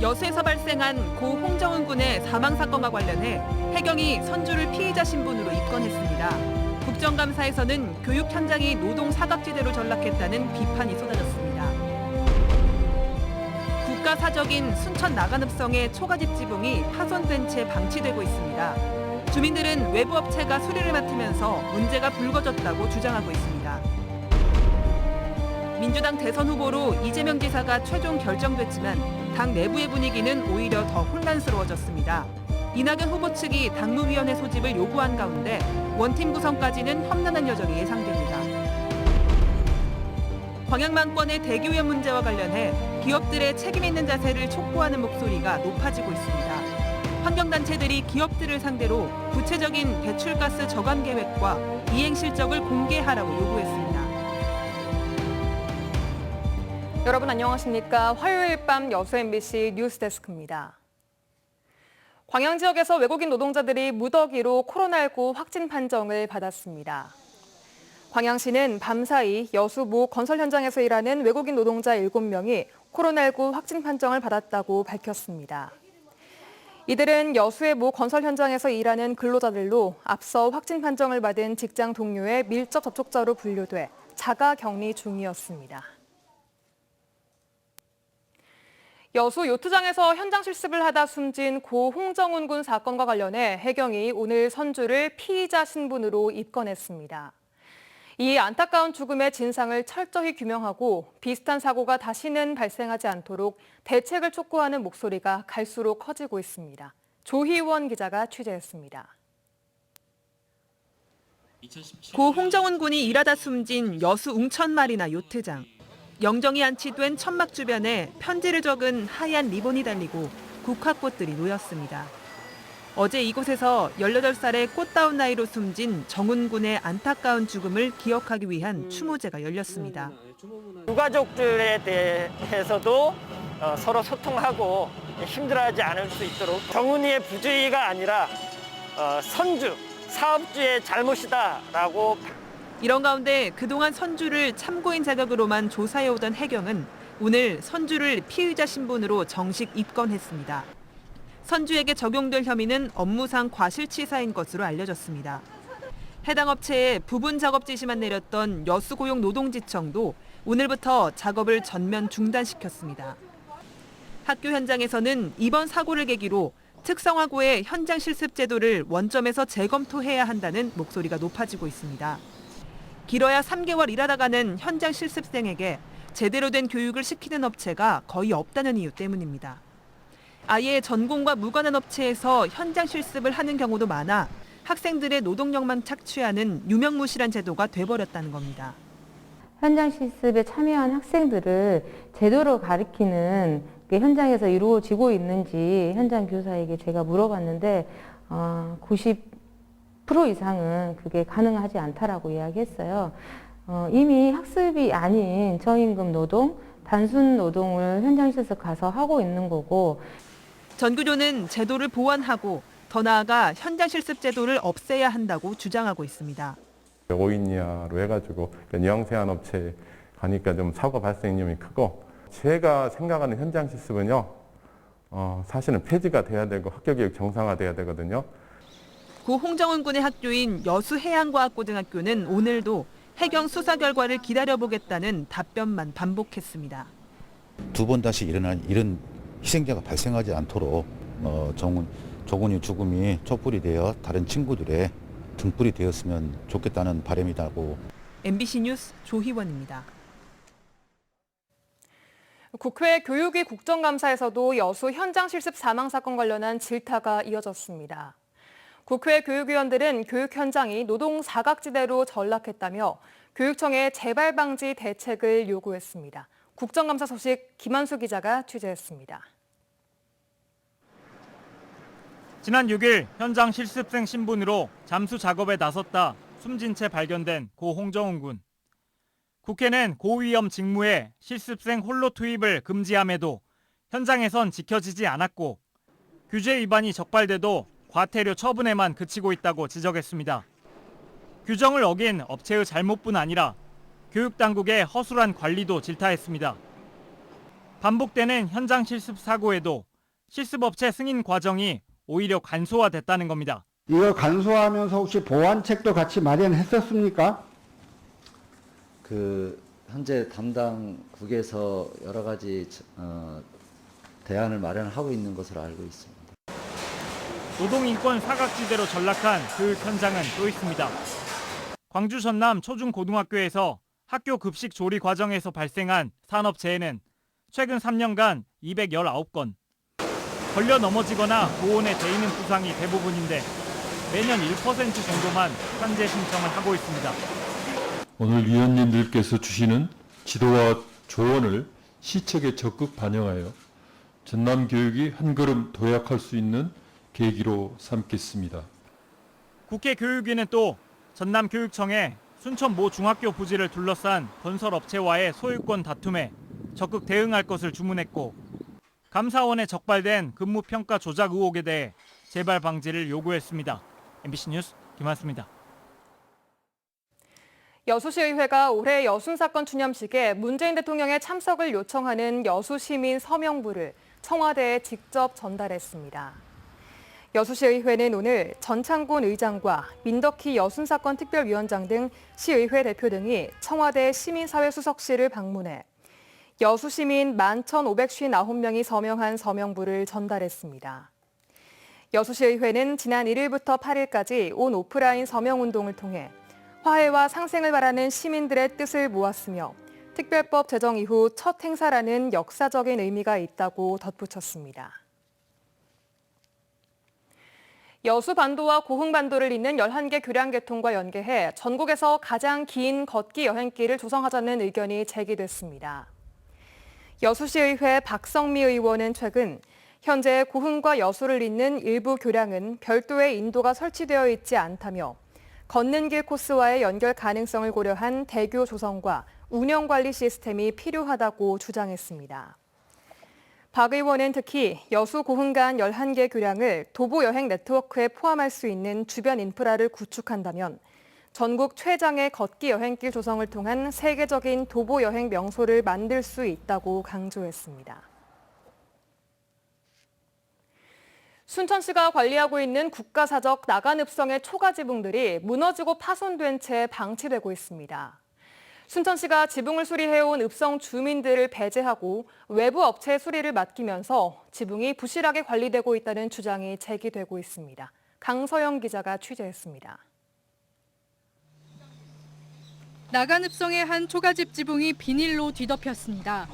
여수에서 발생한 고 홍정훈 군의 사망 사건과 관련해 해경이 선주를 피의자 신분으로 입건했습니다. 국정감사에서는 교육 현장이 노동 사각지대로 전락했다는 비판이 쏟아졌습니다. 국가사적인 순천 나간읍성의 초가집 지붕이 파손된 채 방치되고 있습니다. 주민들은 외부 업체가 수리를 맡으면서 문제가 불거졌다고 주장하고 있습니다. 민주당 대선 후보로 이재명 지사가 최종 결정됐지만 당 내부의 분위기는 오히려 더 혼란스러워졌습니다. 이낙연 후보 측이 당무위원회 소집을 요구한 가운데 원팀 구성까지는 험난한 여정이 예상됩니다. 광양만권의 대기오염 문제와 관련해 기업들의 책임 있는 자세를 촉구하는 목소리가 높아지고 있습니다. 환경단체들이 기업들을 상대로 구체적인 배출가스 저감 계획과 이행 실적을 공개하라고 요구했습니다. 여러분 안녕하십니까? 화요일 밤 여수 MBC 뉴스데스크입니다. 광양 지역에서 외국인 노동자들이 무더기로 코로나19 확진 판정을 받았습니다. 광양시는 밤사이 여수 모 건설 현장에서 일하는 외국인 노동자 7명이 코로나19 확진 판정을 받았다고 밝혔습니다. 이들은 여수의 모 건설 현장에서 일하는 근로자들로 앞서 확진 판정을 받은 직장 동료의 밀접 접촉자로 분류돼 자가 격리 중이었습니다. 여수 요트장에서 현장 실습을 하다 숨진 고 홍정훈 군 사건과 관련해 해경이 오늘 선주를 피의자 신분으로 입건했습니다. 이 안타까운 죽음의 진상을 철저히 규명하고 비슷한 사고가 다시는 발생하지 않도록 대책을 촉구하는 목소리가 갈수록 커지고 있습니다. 조희원 기자가 취재했습니다. 고 홍정훈 군이 일하다 숨진 여수 웅천마리나 요트장. 영정이 안치된 천막 주변에 편지를 적은 하얀 리본이 달리고 국화꽃들이 놓였습니다. 어제 이곳에서 18살의 꽃다운 나이로 숨진 정훈 군의 안타까운 죽음을 기억하기 위한 추모제가 열렸습니다. 유가족들에 대해서도 서로 소통하고 힘들어하지 않을 수 있도록 정훈이의 부주의가 아니라 선주, 사업주의 잘못이다라고. 이런 가운데 그동안 선주를 참고인 자격으로만 조사해오던 해경은 오늘 선주를 피의자 신분으로 정식 입건했습니다. 선주에게 적용될 혐의는 업무상 과실치사인 것으로 알려졌습니다. 해당 업체에 부분 작업 지시만 내렸던 여수고용노동지청도 오늘부터 작업을 전면 중단시켰습니다. 학교 현장에서는 이번 사고를 계기로 특성화고의 현장 실습 제도를 원점에서 재검토해야 한다는 목소리가 높아지고 있습니다. 길어야 3개월 일하다가는 현장 실습생에게 제대로 된 교육을 시키는 업체가 거의 없다는 이유 때문입니다. 아예 전공과 무관한 업체에서 현장 실습을 하는 경우도 많아 학생들의 노동력만 착취하는 유명무실한 제도가 돼버렸다는 겁니다. 현장 실습에 참여한 학생들을 제대로 가르치는 게 현장에서 이루어지고 있는지 현장 교사에게 제가 물어봤는데 90% 이상은 그게 가능하지 않다라고 이야기했어요. 이미 학습이 아닌 저임금 노동, 단순 노동을 현장 실습 가서 하고 있는 거고. 전구조는 제도를 보완하고 더 나아가 현장 실습 제도를 없애야 한다고 주장하고 있습니다. 5인 이하로 해가지고 영세한 업체에 가니까 좀 사고 발생 위험이 크고, 제가 생각하는 현장 실습은요, 사실은 폐지가 돼야 되고 학교교육 정상화돼야 되거든요. 고 홍정훈 군의 학교인 여수해양과학고등학교는 오늘도 해경 수사 결과를 기다려보겠다는 답변만 반복했습니다. 두 번 다시 일어날 이런 희생자가 발생하지 않도록 조군이 죽음이 촛불이 되어 다른 친구들의 등불이 되었으면 좋겠다는 바람이라고. MBC 뉴스 조희원입니다. 국회 교육위 국정감사에서도 여수 현장 실습 사망 사건 관련한 질타가 이어졌습니다. 국회 교육위원들은 교육 현장이 노동 사각지대로 전락했다며 교육청에 재발 방지 대책을 요구했습니다. 국정감사 소식 김한수 기자가 취재했습니다. 지난 6일 현장 실습생 신분으로 잠수 작업에 나섰다 숨진 채 발견된 고 홍정훈 군. 국회는 고위험 직무에 실습생 홀로 투입을 금지함에도 현장에선 지켜지지 않았고, 규제 위반이 적발돼도 과태료 처분에만 그치고 있다고 지적했습니다. 규정을 어긴 업체의 잘못뿐 아니라 교육당국의 허술한 관리도 질타했습니다. 반복되는 현장 실습 사고에도 실습업체 승인 과정이 오히려 간소화됐다는 겁니다. 이거 간소화하면서 혹시 보완책도 같이 마련했었습니까? 현재 담당 국에서 여러 가지 대안을 마련하고 있는 것으로 알고 있습니다. 노동인권 사각지대로 전락한 교육 현장은 또 있습니다. 광주 전남 초중고등학교에서 학교 급식 조리 과정에서 발생한 산업재해는 최근 3년간 219건. 걸려 넘어지거나 고온에 데이는 부상이 대부분인데 매년 1% 정도만 산재 신청을 하고 있습니다. 오늘 위원님들께서 주시는 지도와 조언을 시책에 적극 반영하여 전남 교육이 한 걸음 도약할 수 있는 계기로 삼겠습니다. 국회 교육위는 또 전남교육청에 순천 모 중학교 부지를 둘러싼 건설업체와의 소유권 다툼에 적극 대응할 것을 주문했고 감사원에 적발된 근무평가 조작 의혹에 대해 재발 방지를 요구했습니다. MBC 뉴스 김한수입니다. 여수시의회가 올해 여순사건 추념식에 문재인 대통령의 참석을 요청하는 여수시민 서명부를 청와대에 직접 전달했습니다. 여수시의회는 오늘 전창곤 의장과 민덕희 여순사건 특별위원장 등 시의회 대표 등이 청와대 시민사회수석실을 방문해 여수시민 11,559명이 서명한 서명부를 전달했습니다. 여수시의회는 지난 1일부터 8일까지 온 오프라인 서명운동을 통해 화해와 상생을 바라는 시민들의 뜻을 모았으며 특별법 제정 이후 첫 행사라는 역사적인 의미가 있다고 덧붙였습니다. 여수반도와 고흥반도를 잇는 11개 교량계통과 연계해 전국에서 가장 긴 걷기 여행길을 조성하자는 의견이 제기됐습니다. 여수시의회 박성미 의원은 최근 현재 고흥과 여수를 잇는 일부 교량은 별도의 인도가 설치되어 있지 않다며 걷는 길 코스와의 연결 가능성을 고려한 대교 조성과 운영관리 시스템이 필요하다고 주장했습니다. 박 의원은 특히 여수 고흥 간 11개 교량을 도보 여행 네트워크에 포함할 수 있는 주변 인프라를 구축한다면 전국 최장의 걷기 여행길 조성을 통한 세계적인 도보 여행 명소를 만들 수 있다고 강조했습니다. 순천시가 관리하고 있는 국가사적 나간읍성의 초가 지붕들이 무너지고 파손된 채 방치되고 있습니다. 순천시가 지붕을 수리해온 읍성 주민들을 배제하고 외부 업체의 수리를 맡기면서 지붕이 부실하게 관리되고 있다는 주장이 제기되고 있습니다. 강서영 기자가 취재했습니다. 나간읍성의 한 초가집 지붕이 비닐로 뒤덮였습니다.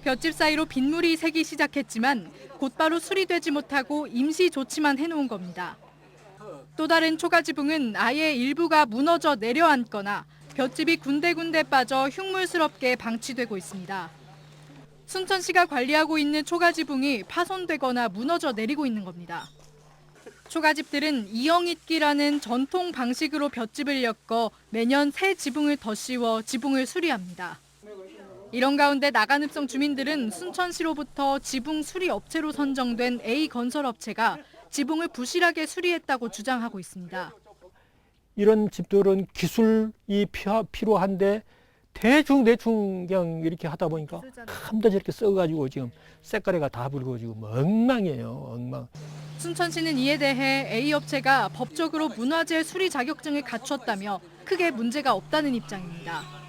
볏짚 사이로 빗물이 새기 시작했지만 곧바로 수리되지 못하고 임시 조치만 해놓은 겁니다. 또 다른 초가지붕은 아예 일부가 무너져 내려앉거나 볏짚이 군데군데 빠져 흉물스럽게 방치되고 있습니다. 순천시가 관리하고 있는 초가지붕이 파손되거나 무너져 내리고 있는 겁니다. 초가집들은 이영잇기라는 전통 방식으로 볏짚을 엮어 매년 새 지붕을 덧씌워 지붕을 수리합니다. 이런 가운데 나간읍성 주민들은 순천시로부터 지붕 수리 업체로 선정된 A건설업체가 지붕을 부실하게 수리했다고 주장하고 있습니다. 이런 집들은 기술이 필요한데 대충 그냥 이렇게 하다 보니까 함도 저렇게 썩어가지고 지금 색깔이가 다 불고 지금 엉망이에요, 엉망. 순천시는 이에 대해 A업체가 법적으로 문화재 수리 자격증을 갖췄다며 크게 문제가 없다는 입장입니다.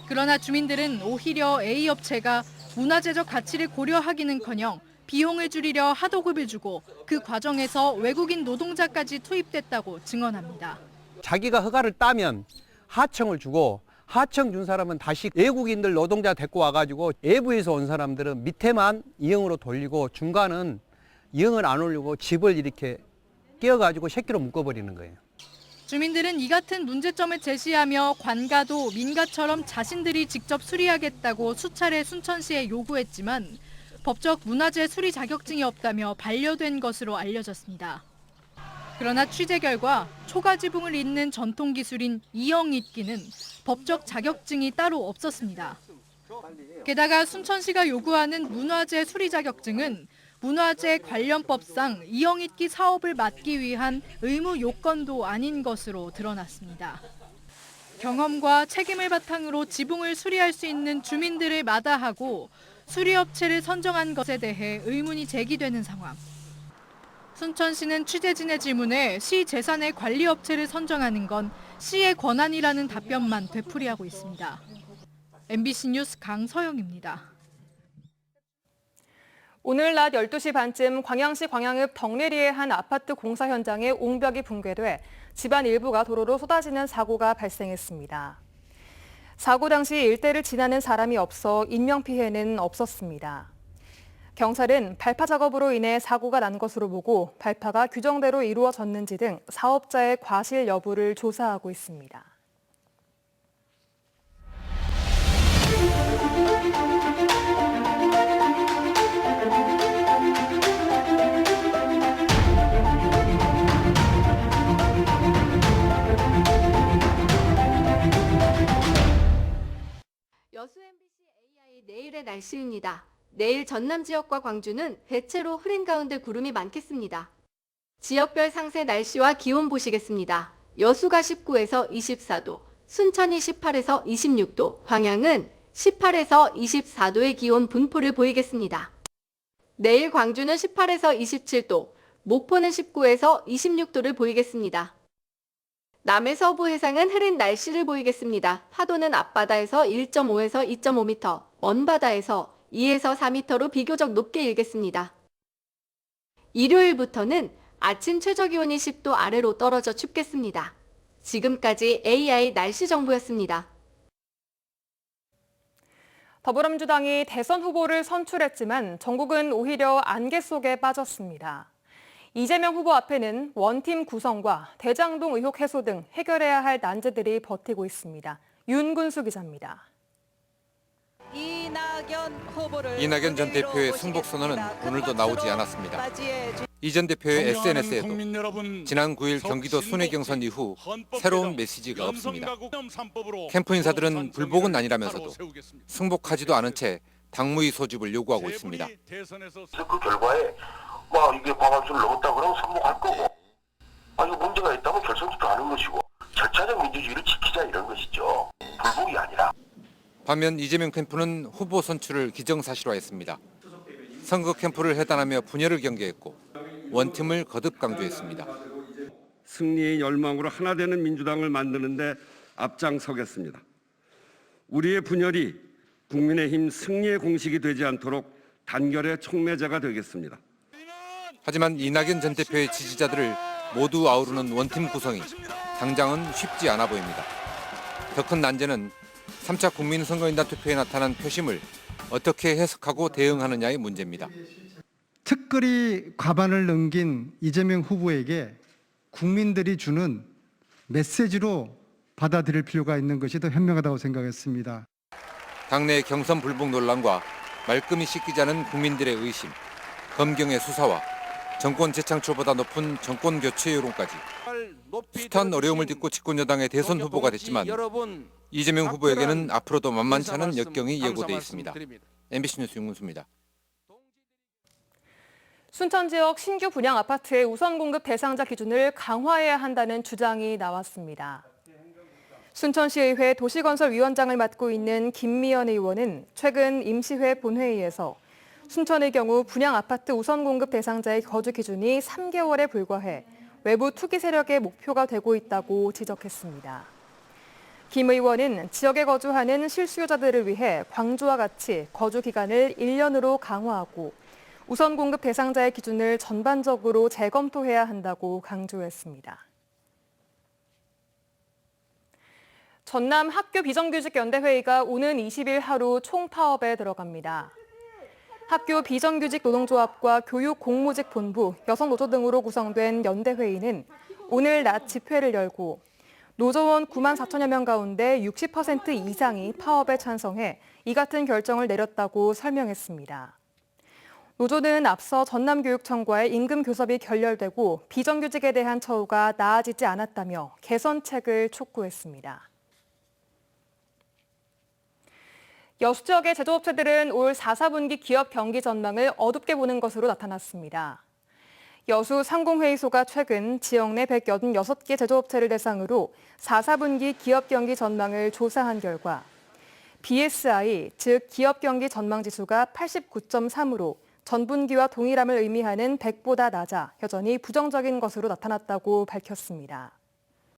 그러나 주민들은 오히려 A업체가 문화재적 가치를 고려하기는커녕 비용을 줄이려 하도급을 주고 그 과정에서 외국인 노동자까지 투입됐다고 증언합니다. 자기가 허가를 따면 하청을 주고 하청 준 사람은 다시 외국인들 노동자 데리고 와가지고 외부에서 온 사람들은 밑에만 이형으로 돌리고 중간은 이형을 안 올리고 집을 이렇게 끼워가지고 새끼로 묶어버리는 거예요. 주민들은 이 같은 문제점을 제시하며 관가도 민가처럼 자신들이 직접 수리하겠다고 수차례 순천시에 요구했지만 법적 문화재 수리 자격증이 없다며 반려된 것으로 알려졌습니다. 그러나 취재 결과 초가지붕을 잇는 전통 기술인 이영잇기는 법적 자격증이 따로 없었습니다. 게다가 순천시가 요구하는 문화재 수리 자격증은 문화재 관련법상 이영잇기 사업을 맡기 위한 의무 요건도 아닌 것으로 드러났습니다. 경험과 책임을 바탕으로 지붕을 수리할 수 있는 주민들을 마다하고 수리업체를 선정한 것에 대해 의문이 제기되는 상황. 순천시는 취재진의 질문에 시 재산의 관리업체를 선정하는 건 시의 권한이라는 답변만 되풀이하고 있습니다. MBC 뉴스 강서영입니다. 오늘 낮 12시 반쯤 광양시 광양읍 덕내리의 한 아파트 공사 현장에 옹벽이 붕괴돼 집안 일부가 도로로 쏟아지는 사고가 발생했습니다. 사고 당시 일대를 지나는 사람이 없어 인명피해는 없었습니다. 경찰은 발파 작업으로 인해 사고가 난 것으로 보고 발파가 규정대로 이루어졌는지 등 사업자의 과실 여부를 조사하고 있습니다. 여수 MBC AI 내일의 날씨입니다. 내일 전남 지역과 광주는 대체로 흐린 가운데 구름이 많겠습니다. 지역별 상세 날씨와 기온 보시겠습니다. 여수가 19에서 24도, 순천이 18에서 26도, 광양은 18에서 24도의 기온 분포를 보이겠습니다. 내일 광주는 18에서 27도, 목포는 19에서 26도를 보이겠습니다. 남해 서부 해상은 흐린 날씨를 보이겠습니다. 파도는 앞바다에서 1.5에서 2.5m, 먼바다에서 2에서 4m로 비교적 높게 일겠습니다. 일요일부터는 아침 최저기온이 10도 아래로 떨어져 춥겠습니다. 지금까지 AI 날씨 정보였습니다. 더불어민주당이 대선 후보를 선출했지만 전국은 오히려 안개 속에 빠졌습니다. 이재명 후보 앞에는 원팀 구성과 대장동 의혹 해소 등 해결해야 할 난제들이 버티고 있습니다. 윤근수 기자입니다. 이낙연 전 대표의 승복 선언은 오늘도 나오지 않았습니다. 이 전 대표의 SNS에도 지난 9일 경기도 순회경선 이후 새로운 메시지가 없습니다. 캠프 인사들은 불복은 아니라면서도 승복하지도 않은 채 당무위 소집을 요구하고 있습니다. 그 결과에 이게 과반수를 넘었다 그러면 선복할 거고 이거 문제가 있다면 결선투표 하는 것이고 절차적 민주주의를 지키자 이런 것이죠. 불복이 아니라. 반면 이재명 캠프는 후보 선출을 기정사실화했습니다. 선거 캠프를 해단하며 분열을 경계했고 원팀을 거듭 강조했습니다. 승리의 열망으로 하나 되는 민주당을 만드는 데 앞장서겠습니다. 우리의 분열이 국민의힘 승리의 공식이 되지 않도록 단결의 촉매제가 되겠습니다. 하지만 이낙연 전 대표의 지지자들을 모두 아우르는 원팀 구성이 당장은 쉽지 않아 보입니다. 더 큰 난제는 3차 국민선거인단 투표에 나타난 표심을 어떻게 해석하고 대응하느냐의 문제입니다. 특거리 과반을 넘긴 이재명 후보에게 국민들이 주는 메시지로 받아들일 필요가 있는 것이 더 현명하다고 생각했습니다. 당내 경선 불복 논란과 말끔히 씻기지 않은 국민들의 의심, 검경의 수사와 정권 재창출보다 높은 정권 교체 여론까지 숱한 어려움을 딛고 집권 여당의 대선 후보가 됐지만 이재명 후보에게는 앞으로도 만만치 않은 역경이 예고돼 있습니다. MBC 뉴스 윤근수입니다. 순천 지역 신규 분양 아파트의 우선 공급 대상자 기준을 강화해야 한다는 주장이 나왔습니다. 순천시의회 도시건설위원장을 맡고 있는 김미연 의원은 최근 임시회 본회의에서 순천의 경우 분양 아파트 우선 공급 대상자의 거주 기준이 3개월에 불과해 외부 투기 세력의 목표가 되고 있다고 지적했습니다. 김 의원은 지역에 거주하는 실수요자들을 위해 광주와 같이 거주 기간을 1년으로 강화하고 우선 공급 대상자의 기준을 전반적으로 재검토해야 한다고 강조했습니다. 전남 학교 비정규직연대회의가 오는 20일 하루 총파업에 들어갑니다. 학교 비정규직 노동조합과 교육공무직본부, 여성노조 등으로 구성된 연대회의는 오늘 낮 집회를 열고 노조원 9만 4천여 명 가운데 60% 이상이 파업에 찬성해 이 같은 결정을 내렸다고 설명했습니다. 노조는 앞서 전남교육청과의 임금 교섭이 결렬되고 비정규직에 대한 처우가 나아지지 않았다며 개선책을 촉구했습니다. 여수 지역의 제조업체들은 올 4, 4분기 기업 경기 전망을 어둡게 보는 것으로 나타났습니다. 여수 상공회의소가 최근 지역 내 186개 제조업체를 대상으로 4, 4분기 기업 경기 전망을 조사한 결과 BSI, 즉 기업 경기 전망 지수가 89.3으로 전분기와 동일함을 의미하는 100보다 낮아 여전히 부정적인 것으로 나타났다고 밝혔습니다.